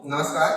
नमस्कार।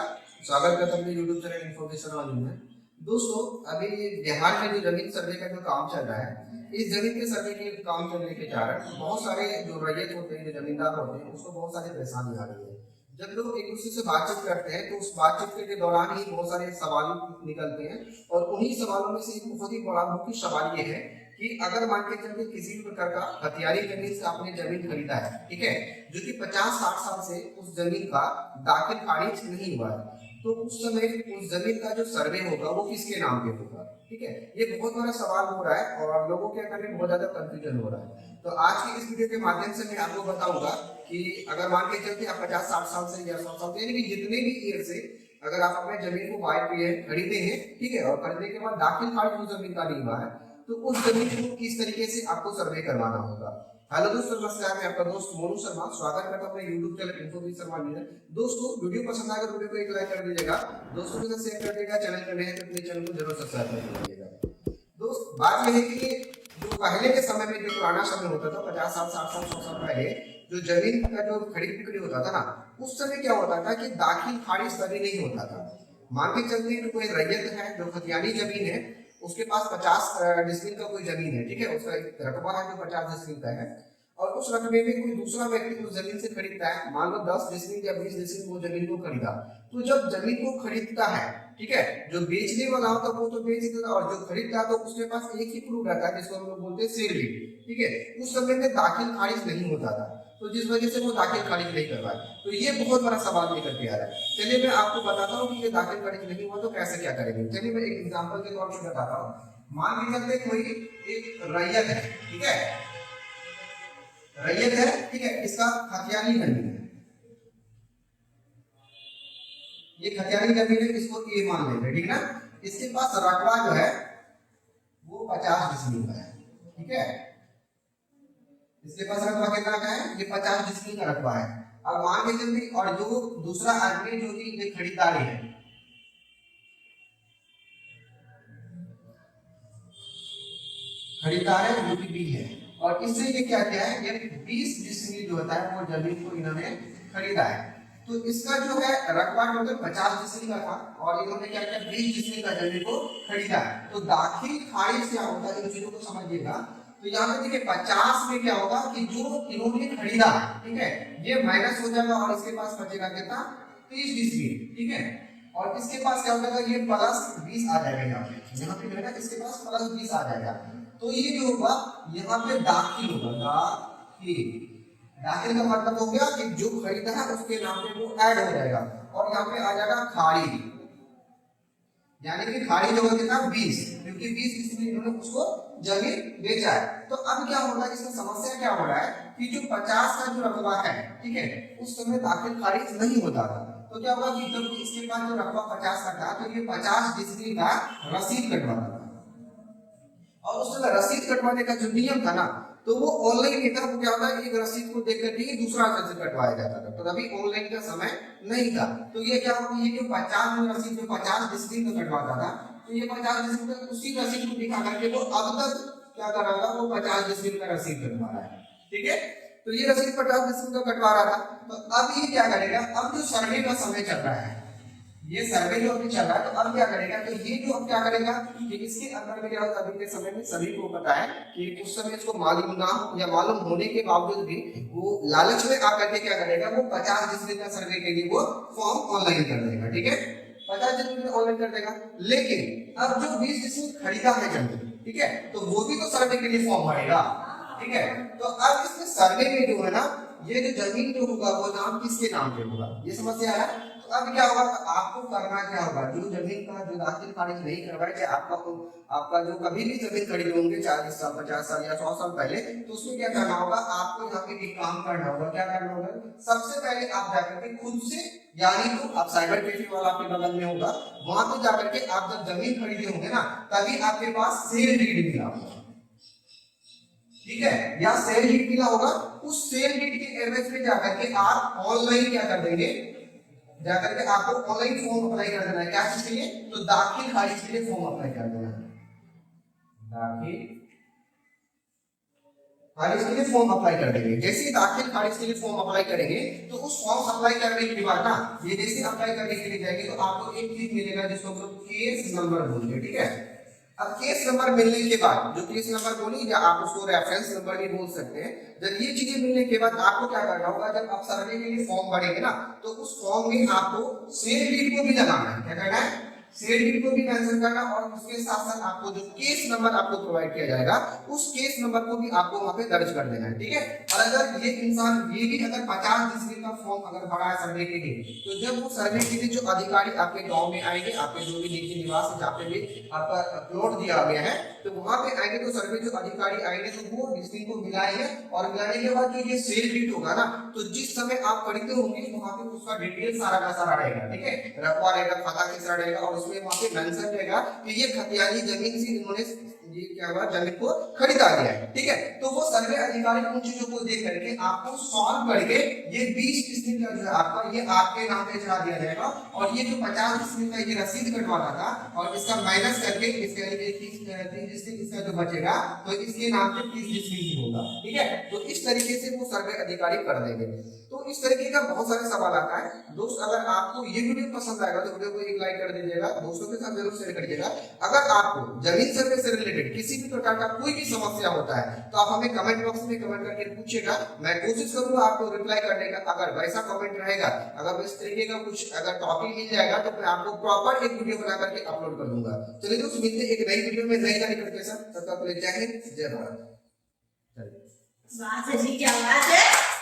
स्वागत करता हूँ अपने यूट्यूब चैनल इन्फॉर्मेशन वाली में। दोस्तों, अभी बिहार में जो जमीन सर्वे का जो काम चल रहा है, इस जमीन के सर्वे के काम चलने के कारण बहुत सारे जो रैयत होते हैं, जो जमींदार होते हैं, उसको बहुत सारी परेशानी आ रही है। जब लोग एक दूसरे से बातचीत करते हैं तो उस बातचीत के दौरान ही बहुत सारे सवाल निकलते हैं और उन्हीं सवालों में से एक बहुत ही बड़ा मुख्य सवाल ये है कि अगर मान के चलते किसी भी प्रकार का हथियारी जमीन से आपने जमीन खरीदा है, ठीक है, जो कि 50-60 साल से उस जमीन का दाखिल खारिज नहीं हुआ है, तो उस समय उस जमीन का जो सर्वे होगा वो किसके नाम पे होगा? ठीक है, ये बहुत बड़ा सवाल हो रहा है और लोगों के अंदर में बहुत ज्यादा कंफ्यूजन हो रहा है। तो आज की इस वीडियो के माध्यम से मैं आपको बताऊंगा कि अगर मान के चलते आप 50-60 साल से या 100 साल से, यानी कि जितने भी ईयर से अगर आप अपने जमीन को बाय किए खरीदे हैं, ठीक है, और खरीदने के बाद दाखिल खारिज उस जमीन का नहीं हुआ है, तो उस जमीन को किस तरीके से आपको सर्वे करवाना होगा। हेलो दोस्तों, नमस्कार। मैं आपका दोस्त मोनू शर्मा स्वागत करता हूं अपने YouTube चैनल इन्फॉर्मेशन शर्मा में। दोस्तों, वीडियो पसंद आए तो वीडियो को एक लाइक कर दीजिएगा, दोस्तों के साथ शेयर कर दीजिएगा, चैनल पर नए हैं तो अपने चैनल को जरूर सब्सक्राइब कर दीजिएगा। दोस्त, बात यह है कि जो पहले के समय में, जो पुराना समय होता था, 50 साल, 60 साल, 100 साल पहले जो जमीन का जो खरीद बिक्री होता था ना, उस समय क्या होता था कि दाखिल खारिज कभी नहीं होता था। मान के चलते कि कोई रैयत है जो खतियानी जमीन है, उसके पास 50 डिसमिल का कोई जमीन है, ठीक है, उसका एक रकबा है जो 50 डिसमिल का है, और उस रकबे में कोई दूसरा व्यक्ति उस जमीन से खरीदता है, मान लो 10 डिसमिल या 20 डिसमिल वो जमीन को खरीदा। तो जब जमीन को खरीदता है, ठीक है, जो बेचने वाला होता है वो तो बेच देता है, और जो खरीदता है तो उसके पास एक ही प्रूफ रहता है जिसको हम लोग बोलते हैं सेल डीड, ठीक है। उस समय में दाखिल खारिज नहीं होता था, तो जिस वजह से वो दाखिल खारिज नहीं करवाए। तो ये बहुत बड़ा सवाल निकल के आ रहा है। चलिए मैं आपको बताता हूँ कि ये दाखिल खारिज नहीं हुआ तो कैसे क्या करेंगे। चलिए मैं एक एग्जांपल के तौर पर बताता हूँ। मान के चलते कोई एक रैयत है, ठीक है, रैयत है, ठीक है, इसका खतियानी जमीन है, ये खतियानी जमीन है, इसको ए मान लेते हैं, ठीक है ना। इसके पास रकबा जो है वो 50 डिसमिल का है, ठीक है, इसके पास रकबा कितना का है? ये 50 डिसमिल का रकबा है। अब मान के चलते, और जो दूसरा आदमी जो कि ये खरीदारी है, खरीदार है जो कि बी है, और इससे ये क्या किया है, ये 20 डिसमिल जो होता है वो जमीन को इन्होंने खरीदा है। तो इसका जो है रकबा टोटल 50 डिसमिल का था, और इन्होंने क्या किया, 20 डिसमिल का जमीन को खरीदा है। तो दाखिल खारिज क्या होता है, इन चीजों को समझिएगा। तो यहाँ पे देखिए 50 में क्या होगा कि जो इन्होंने खरीदा, ठीक है, ये माइनस हो जाएगा और इसके पास बचेगा कितना, 30 डिसमिल, ठीक है, और इसके पास क्या हो जाएगा, ये प्लस 20 आ जाएगा, यहाँ पे रहेगा, इसके पास प्लस 20 आ जाएगा। तो ये जो होगा यहाँ पे दाखिल होगा, दाखिल, दाखिल का मतलब हो गया कि जो खरीदा है उसके नाम पे वो ऐड हो जाएगा, और यहाँ पे आ जाएगा खारिज, यानी कि खारिज होगा कितना, 20, क्योंकि 20 इसलिए इन्होंने उसको जमीन बेचा है। तो अब क्या होगा, इसमें समस्या क्या हो रहा है कि जो 50 का जो रकबा है, ठीक है, उस समय दाखिल खारिज नहीं होता था। तो क्या होगा कि जब इसके पास जो रकबा 50 का था, तो ये 50 डिसमिल का रसीद कटवाना था, और उस समय रसीद कटवाने का जो नियम था ना, तो वो ऑनलाइन नहीं था। वो क्या होता है, एक रसीद को देख करके ही दूसरा रसीद कटवाया जाता था, तो अभी ऑनलाइन का समय नहीं था। तो ये क्या होगा, ये जो 50 में रसीद जो 50 डिसमिल का कटवाता था, तो ये 50 डिसमिल का उसी रसीद को दिखा करके वो अब तक क्या कर रहा था, वो 50 डिसमिल का रसीद कटवा रहा है, ठीक है। तो ये रसीद 50 डिसमिल का कटवा रहा था। तो अब ये क्या करेगा, अब जो सर्वे का समय चल रहा है, ये सर्वे जो अभी चल रहा है, तो अब क्या करेगा, तो ये जो अब क्या करेगा कि इसके अंदर में क्या होता है, अभी के समय में सभी को पता है कि उस समय इसको मालूम ना हो या मालूम होने के बावजूद भी वो लालच में आकर के क्या करेगा, वो 50 डिसमिल का सर्वे के लिए वो फॉर्म ऑनलाइन कर देगा, ठीक है, 50 डिसमिल ऑनलाइन कर देगा। लेकिन अब जो 20 डिसमिल खरीदा है जमीन, ठीक है, तो वो भी तो सर्वे के लिए फॉर्म भरेगा, ठीक है। तो अब इसमें सर्वे में जो है ना, ये जो जमीन जो होगा वो नाम किसके नाम पे होगा, ये समस्या है। तो अब क्या होगा, तो आपको करना क्या होगा, जो जमीन का जो दाखिल खारिज नहीं करवाए, चाहे आपका जो कभी भी जमीन खरीदे होंगे 40 साल, 50 साल या 100 साल पहले, तो उसमें क्या करना होगा, आपको यहाँ पे एक काम करना होगा। क्या करना होगा, सबसे पहले आप जाकर के खुद से, यानी तो आप साइबर कैफे वाला आपके बगल में होगा, वहां पे जाकर के आप जब जमीन खरीदे होंगे ना, तभी आपके पास सेल डीड मिला होगा, ठीक है, या सेल डीड मिला होगा। उस सेल डीड के एवज में जाकर के आप ऑनलाइन क्या कर देंगे, जाकर के आपको ऑनलाइन फॉर्म अप्लाई कर देना है। क्या चीज के लिए, तो दाखिल खारिज के लिए फॉर्म अप्लाई कर देना है, दाखिल खारिज के लिए फॉर्म अप्लाई कर देंगे। जैसे ही दाखिल खारिज के लिए फॉर्म अप्लाई करेंगे तो उस फॉर्म अप्लाई करने के बाद ना ये जैसे अप्लाई करने के लिए जाएंगे तो आपको एक चीज मिलेगा जिसको हम लोग केस नंबर बोलते हैं, ठीक है। अब केस नंबर मिलने के बाद, जो केस नंबर बोली या आप उसको रेफरेंस नंबर भी बोल सकते हैं, जब ये चीजें मिलने के बाद आपको क्या करना होगा, जब आप सर्वे के लिए फॉर्म भरेंगे ना तो उस फॉर्म में आपको सेल डीड को भी लगाना है। क्या करना है, सेल डीड को भी मेंशन करना, और उसके साथ साथ आपको जो केस नंबर आपको प्रोवाइड किया जाएगा उस केस नंबर को भी आपको वहां पे दर्ज कर देना है, ठीक है। और अगर ये इंसान ये भी अगर 50 डिस्ट्रिक्ट का फॉर्म अगर भरा है सर्वे के लिए, तो जब वो सर्वे के लिए जो अधिकारी आपके गांव में आएंगे, आपके जो भी निजी निवास जहाँ पे भी आपका प्लॉट दिया गया है, तो वहां पे आएंगे तो सर्वे जो अधिकारी आएंगे तो वो डिस्ट्रिक्ट को मिलाएंगे, और मिलाने के बाद जो ये सेल डीड होगा ना, तो जिस समय आप खरीदते होंगे वहां पे उसका डिटेल सारा का सारा रहेगा, ठीक है। रकबा रहेगा, खाता किसरा रहेगा, और उसमें वहां पे मेंशन रहेगा कि ये खतियानी जमीन से इन्होंने ये क्या हुआ, जमीन को खरीदा गया है, ठीक है। तो वो सर्वे अधिकारी उन चीजों को देख करके आपको सॉल्व करके ये 20 डिस्ट्रिक्ट का जो है आपका ये आपके नाम पे चढ़ा दिया जाएगा, और ये जो 50 डिस्ट्रिक्ट का ये रसीद कटवाना था और इसका माइनस करके इसके लिए 30 डिस्ट्रिक्ट इसका जो बचेगा तो इसके नाम पे 30 डिस्ट्रिक्ट ही होगा, ठीक है। तो इस तरीके से वो सर्वे अधिकारी कर देंगे। तो इस तरीके का बहुत सारे सवाल आता है दोस्त। अगर आपको ये वीडियो पसंद आएगा तो वीडियो को एक लाइक कर दीजिएगा, दोस्तों के साथ जरूर शेयर करिएगा। अगर आपको जमीन सर्वे से रिलेटेड किसी भी प्रकार का कोई भी समस्या होता है तो आप हमें कमेंट बॉक्स में कमेंट करके पूछिएगा, मैं कोशिश करूंगा आपको रिप्लाई करने का। अगर वैसा कमेंट रहेगा, अगर इस तरीके का कुछ अगर टॉपिक मिल जाएगा तो मैं आपको प्रॉपर एक वीडियो बना करके अपलोड कर दूंगा। चलिए दोस्तों, मिलते हैं एक नई वीडियो में नई जानकारी के साथ। तब तक के लिए जय हिंद, जय भारत। वाह जी, क्या बात है।